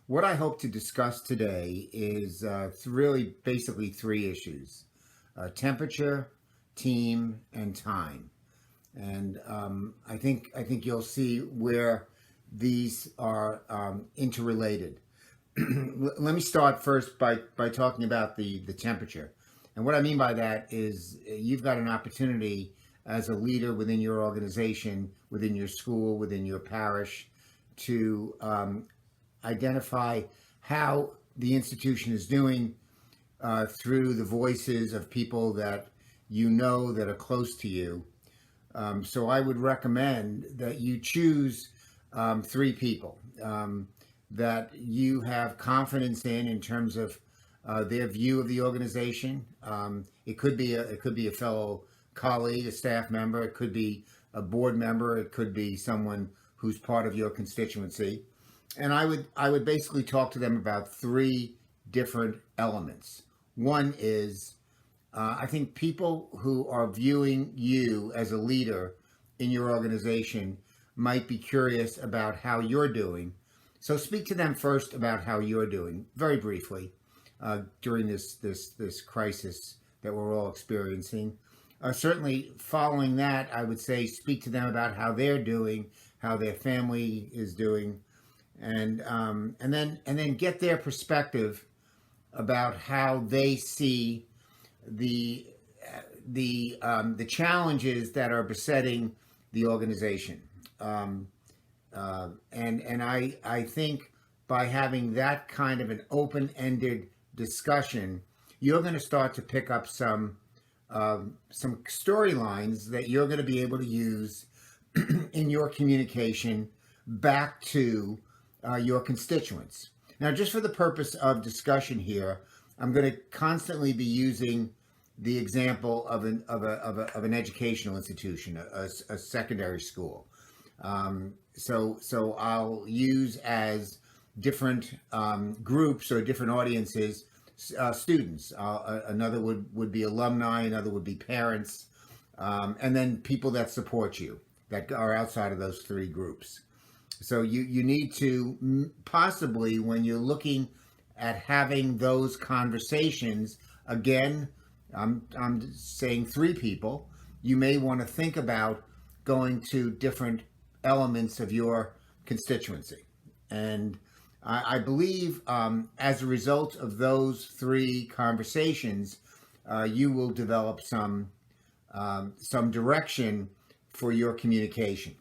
What I hope to discuss today is really basically three issues: temperature, team, and time. And I think you'll see where these are interrelated. Let me start first by talking about the temperature. And what I mean by that is you've got an opportunity as a leader within your organization, within your school, within your parish, to identify how the institution is doing through the voices of people that you know that are close to you. So I would recommend that you choose three people that you have confidence in terms of their view of the organization. It could be a fellow colleague, a staff member. It could be a board member. It could be someone who's part of your constituency. And I would basically talk to them about three different elements. One is I think people who are viewing you as a leader in your organization might be curious about how you're doing. So speak to them first about how you're doing, very briefly, during this crisis that we're all experiencing. Certainly, following that, I would say speak to them about how they're doing, how their family is doing, and then get their perspective about how they see the the challenges that are besetting the organization. And I think by having that kind of an open-ended discussion, you're going to start to pick up some storylines that you're going to be able to use in your communication back to your constituents. Now, just for the purpose of discussion here, I'm going to constantly be using the example of an educational institution, a secondary school. So I'll use as different groups or different audiences students. Another would be alumni. Another would be parents, and then people that support you that are outside of those three groups. So you need to possibly, when you're looking at having those conversations, again, I'm saying three people, you may want to think about going to different elements of your constituency. And I believe as a result of those three conversations, you will develop some direction for your communication.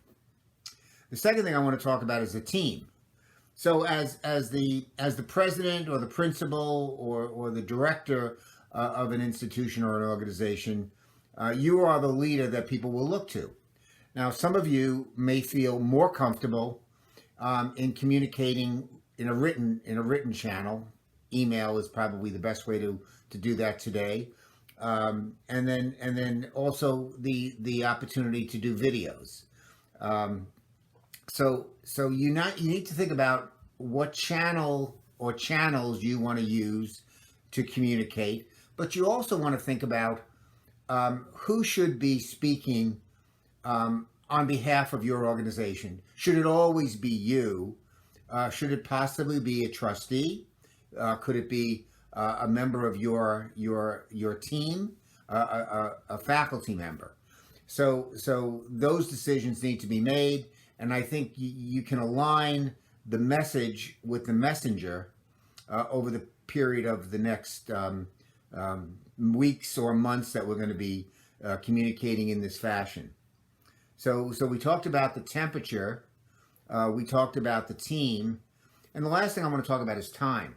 The second thing I want to talk about is the team. So as the president or the principal or the director of an institution or an organization, you are the leader that people will look to. Now, some of you may feel more comfortable in communicating in a written channel. Email is probably the best way to do that today, and then also the opportunity to do videos. So you need to think about what channel or channels you want to use to communicate, but you also want to think about who should be speaking on behalf of your organization. Should it always be you? Should it possibly be a trustee? Could it be a member of your team, a faculty member? So those decisions need to be made, and I think you can align the message with the messenger over the period of the next weeks or months that we're going to be communicating in this fashion. So we talked about the temperature, we talked about the team, and the last thing I want to talk about is time.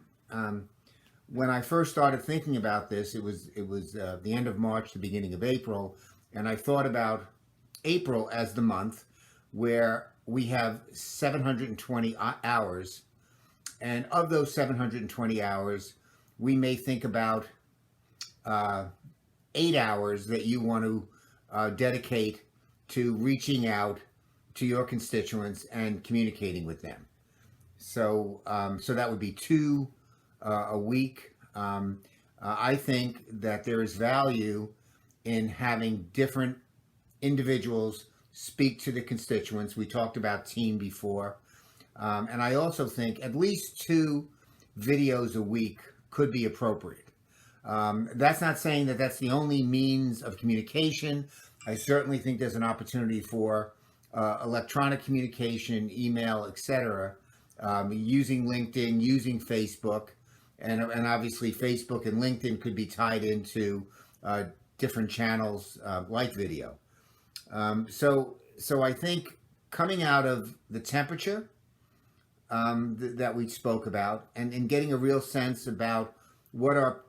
When I first started thinking about this, it was the end of March, the beginning of April, and I thought about April as the month where we have 720 hours, and of those 720 hours, we may think about 8 hours that you want to dedicate to reaching out to your constituents and communicating with them. So that would be two a week. I think that there is value in having different individuals speak to the constituents. We talked about team before. And I also think at least 2 videos a week could be appropriate. That's not saying that that's the only means of communication. I certainly think there's an opportunity for electronic communication, email, etc., using LinkedIn, using Facebook, and obviously Facebook and LinkedIn could be tied into different channels like video. So I think coming out of the temperature that we spoke about, and getting a real sense about what are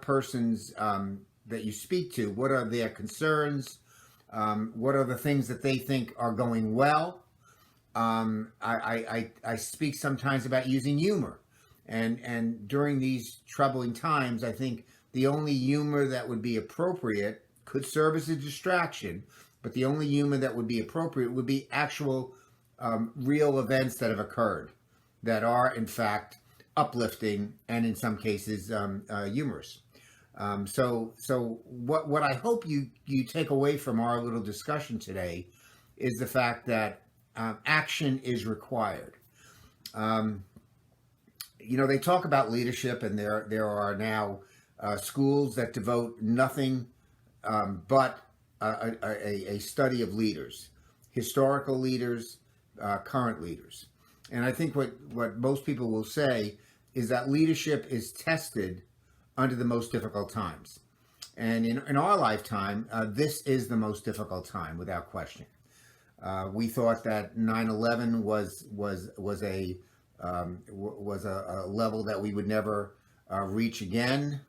persons that you speak to, what are their concerns, what are the things that they think are going well. I speak sometimes about using humor, and during these troubling times, I think the only humor that would be appropriate could serve as a distraction, but the only humor that would be appropriate would be actual real events that have occurred that are in fact uplifting and in some cases humorous. So what I hope you take away from our little discussion today is the fact that action is required. They talk about leadership, and there are now schools that devote nothing but a study of leaders, historical leaders, current leaders. And I think what most people will say is that leadership is tested under the most difficult times. And in our lifetime, this is the most difficult time, without question. We thought that 9/11 was a level that we would never reach again.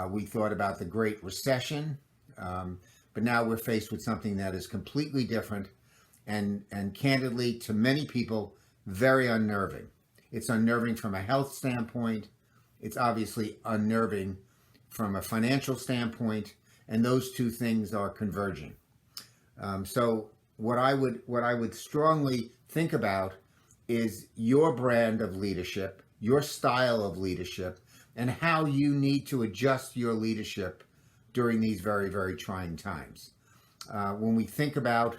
We thought about the Great Recession, but now we're faced with something that is completely different, and candidly, to many people, very unnerving. It's unnerving from a health standpoint. It's obviously unnerving from a financial standpoint, and those two things are converging. So what I would strongly think about is your brand of leadership, your style of leadership, and how you need to adjust your leadership during these very, very trying times. When we think about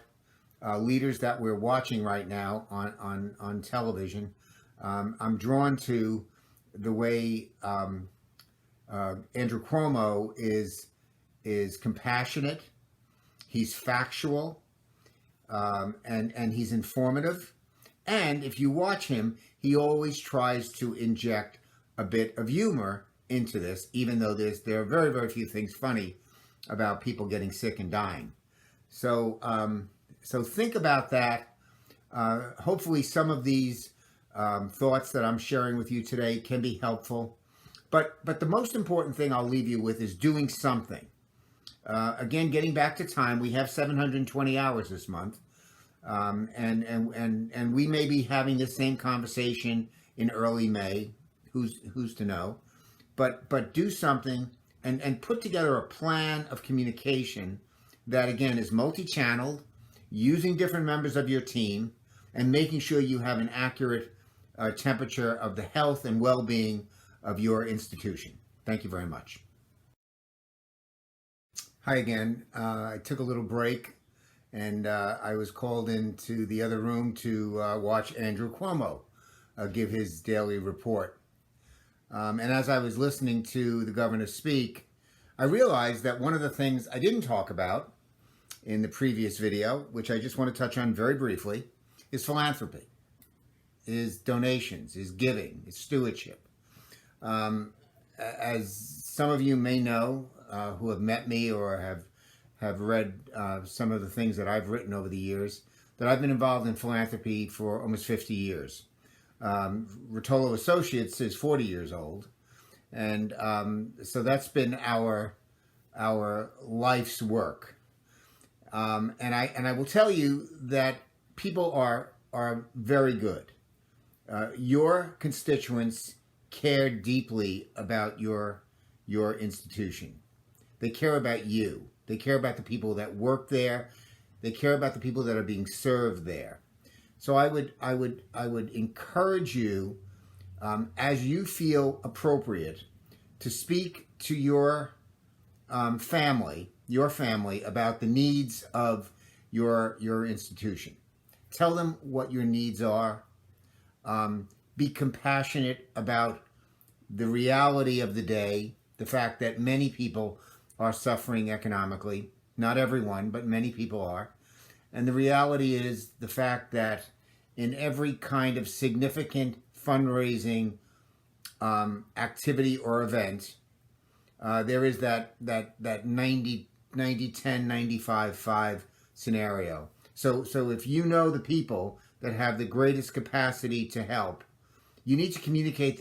leaders that we're watching right now on television, I'm drawn to the way Andrew Cuomo is compassionate, he's factual, and he's informative. And if you watch him, he always tries to inject a bit of humor into this, even though there are very, very few things funny about people getting sick and dying. So think about that. Hopefully some of these thoughts that I'm sharing with you today can be helpful. But the most important thing I'll leave you with is doing something. Again, getting back to time, we have 720 hours this month. And we may be having this same conversation in early May. Who's to know? But do something and put together a plan of communication that, again, is multi-channeled, using different members of your team, and making sure you have an accurate temperature of the health and well-being of your institution. Thank you very much. Hi again. I took a little break, and I was called into the other room to watch Andrew Cuomo give his daily report. And as I was listening to the governor speak, I realized that one of the things I didn't talk about in the previous video, which I just want to touch on very briefly, is philanthropy, is donations, is giving, is stewardship. As some of you may know, who have met me or have read some of the things that I've written over the years, that I've been involved in philanthropy for almost 50 years. Ruotolo Associates is 40 years old, and so that's been our life's work. And I will tell you that people are very good. Your constituents care deeply about your institution. They care about you. They care about the people that work there. They care about the people that are being served there. So I would encourage you, as you feel appropriate, to speak to your family about the needs of your institution. tell them what your needs are. Be compassionate about the reality of the day, the fact that many people are suffering economically. Not everyone, but many people are. And the reality is the fact that in every kind of significant fundraising activity or event, there is that 90-10, 95-5 scenario. So if you know the people that have the greatest capacity to help, you need to communicate with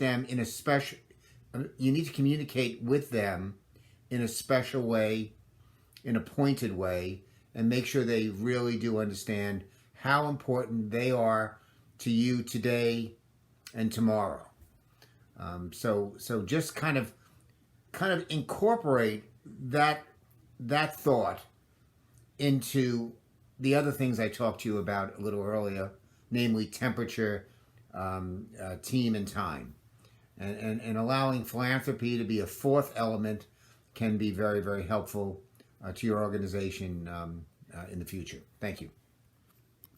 them in a special way, in a pointed way, and make sure they really do understand how important they are to you today and tomorrow. So just kind of incorporate that thought into the other things I talked to you about a little earlier, namely temperature, team, and time. And allowing philanthropy to be a fourth element can be very, very helpful to your organization in the future. Thank you.